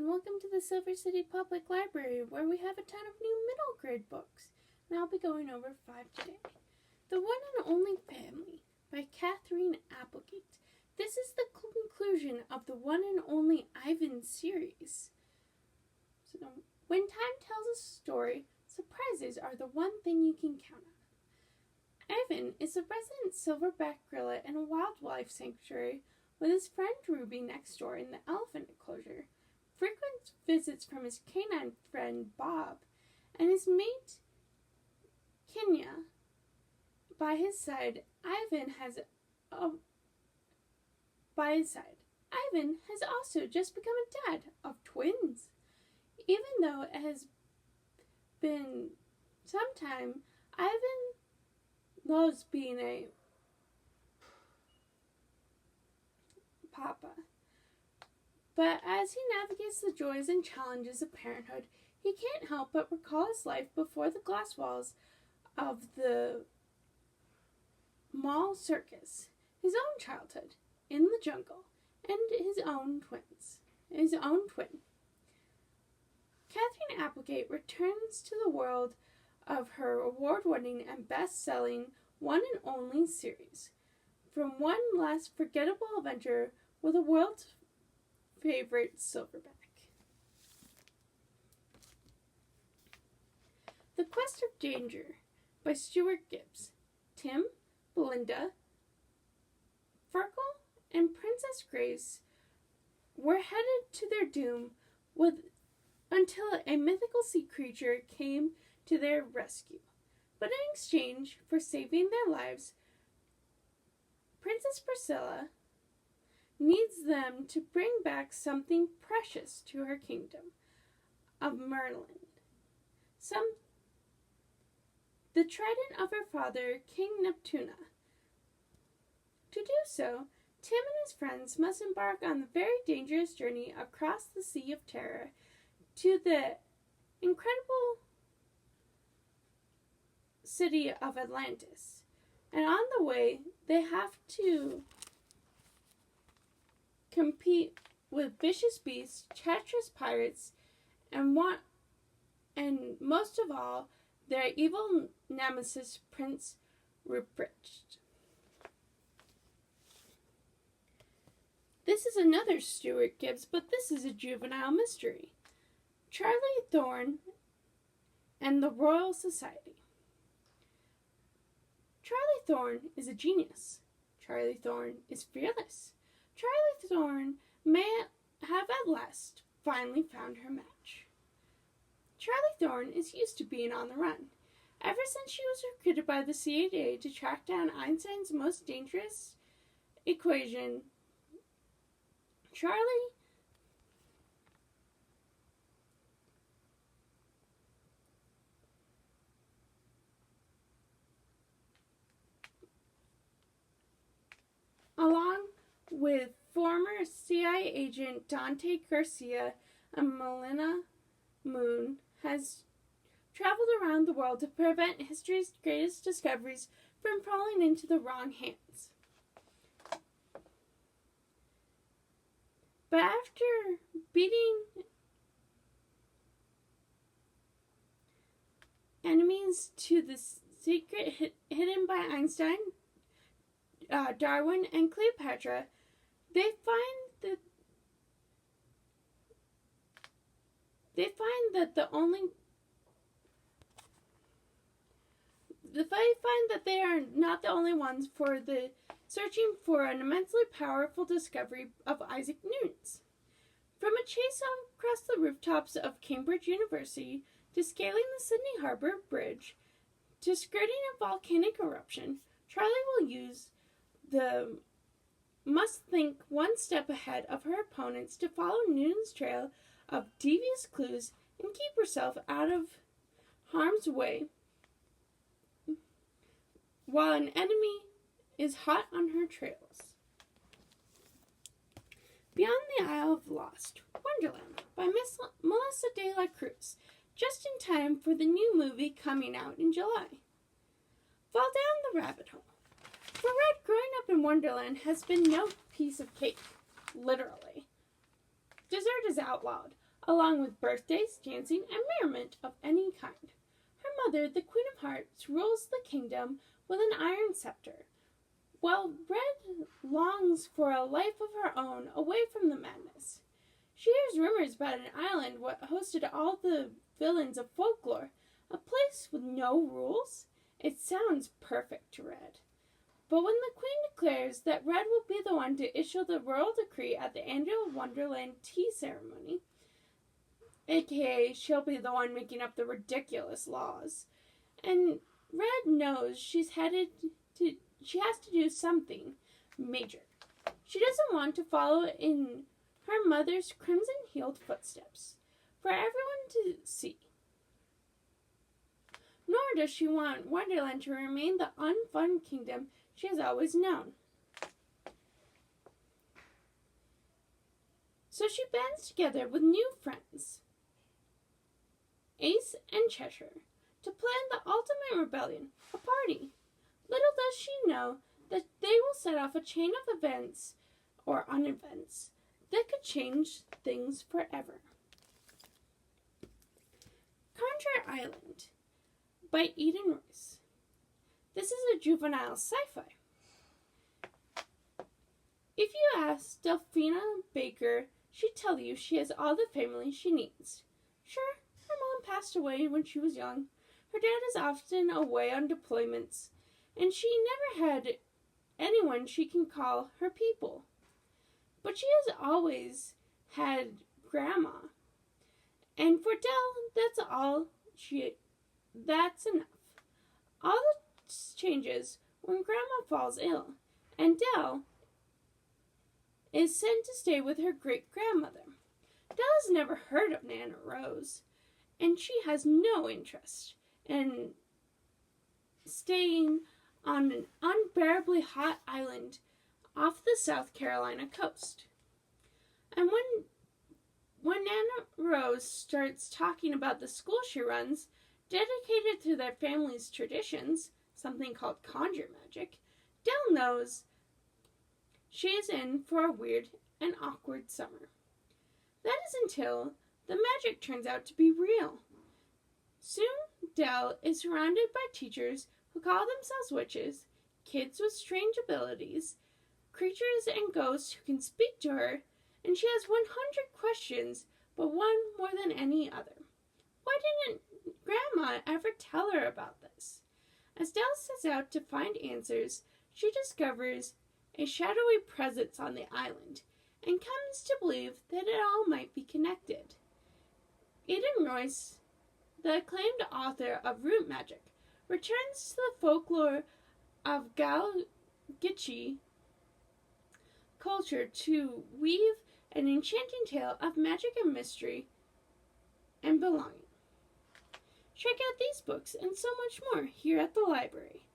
welcome to the Silver City Public Library, where we have a ton of new middle grade books. And I'll be going over 5 today. The One and Only Family by Catherine Applegate. This is the conclusion of the One and Only Ivan series. So, when time tells a story, surprises are the one thing you can count on. Ivan is a resident silverback gorilla in a wildlife sanctuary with his friend Ruby next door in the elephant enclosure. Frequent visits from his canine friend Bob and his mate Kenya by his side. Ivan has also just become a dad of twins. Even though it has been some time, Ivan loves being a papa. But as he navigates the joys and challenges of parenthood, he can't help but recall his life before the glass walls of the mall circus, his own childhood in the jungle, and his own twin. Catherine Applegate returns to the world of her award-winning and best-selling One and Only series, from one last forgettable adventure with a world's favorite silverback. The Quest of Danger by Stuart Gibbs. Tim, Belinda, Farkle, and Princess Grace were headed to their doom until a mythical sea creature came to their rescue. But in exchange for saving their lives, Princess Priscilla needs them to bring back something precious to her kingdom of Merlin. The trident of her father, King Neptuna. To do so, Tim and his friends must embark on the very dangerous journey across the Sea of Terror to the incredible city of Atlantis. And on the way, they have to compete with vicious beasts, treacherous pirates, and most of all, their evil nemesis, Prince Ruprecht. This is another Stuart Gibbs, but this is a juvenile mystery. Charlie Thorne and the Royal Society. Charlie Thorne is a genius. Charlie Thorne is fearless. Charlie Thorne may have at last finally found her match. Charlie Thorne is used to being on the run. Ever since she was recruited by the CIA to track down Einstein's most dangerous equation, Charlie along with former CIA agent Dante Garcia and Melina Moon, has traveled around the world to prevent history's greatest discoveries from falling into the wrong hands. But after beating enemies to the secret hidden by Einstein, Darwin, and Cleopatra, they find that they are not the only ones searching for an immensely powerful discovery of Isaac Newton's. From a chase across the rooftops of Cambridge University to scaling the Sydney Harbour Bridge to skirting a volcanic eruption, Charlie will use the must think one step ahead of her opponents to follow Newton's trail of devious clues and keep herself out of harm's way while an enemy is hot on her trails. Beyond the Isle of Lost, Wonderland by Miss Melissa de la Cruz, just in time for the new movie coming out in July. Fall down the rabbit hole. For Red, growing up in Wonderland has been no piece of cake, literally. Dessert is outlawed. along with birthdays, dancing, and merriment of any kind. Her mother, the Queen of Hearts, rules the kingdom with an iron scepter, while Red longs for a life of her own away from the madness. She hears rumors about an island what hosted all the villains of folklore, a place with no rules. It sounds perfect to Red. But when the Queen declares that Red will be the one to issue the royal decree at the annual Wonderland tea ceremony, aka she'll be the one making up the ridiculous laws, and Red knows she has to do something major. She doesn't want to follow in her mother's crimson-heeled footsteps for everyone to see. Nor does she want Wonderland to remain the unfun kingdom she has always known. So she bands together with new friends, Ace and Cheshire, to plan the ultimate rebellion, a party. Little does she know that they will set off a chain of events or unevents that could change things forever. Conjure Island by Eden Royce. This is a juvenile sci-fi. If you ask Delphina Baker, she'd tell you she has all the family she needs. Sure, her mom passed away when she was young. Her dad is often away on deployments, and she never had anyone she can call her people. But she has always had Grandma. And for Dell, that's enough. All this changes when Grandma falls ill, and Dell is sent to stay with her great-grandmother. Dell has never heard of Nana Rose, and she has no interest in staying on an unbearably hot island off the South Carolina coast. And when Nana Rose starts talking about the school she runs, dedicated to their family's traditions, something called conjure magic, Dell knows she is in for a weird and awkward summer. That is until the magic turns out to be real. Soon, Dell is surrounded by teachers who call themselves witches, kids with strange abilities, creatures and ghosts who can speak to her, and she has 100 questions, but one more than any other. Why didn't Grandma ever tell her about this? As Dell sets out to find answers, she discovers a shadowy presence on the island, and comes to believe that it all might be connected. Eden Royce, the acclaimed author of Root Magic, returns to the folklore of Galgichi culture to weave an enchanting tale of magic and mystery and belonging. Check out these books and so much more here at the library.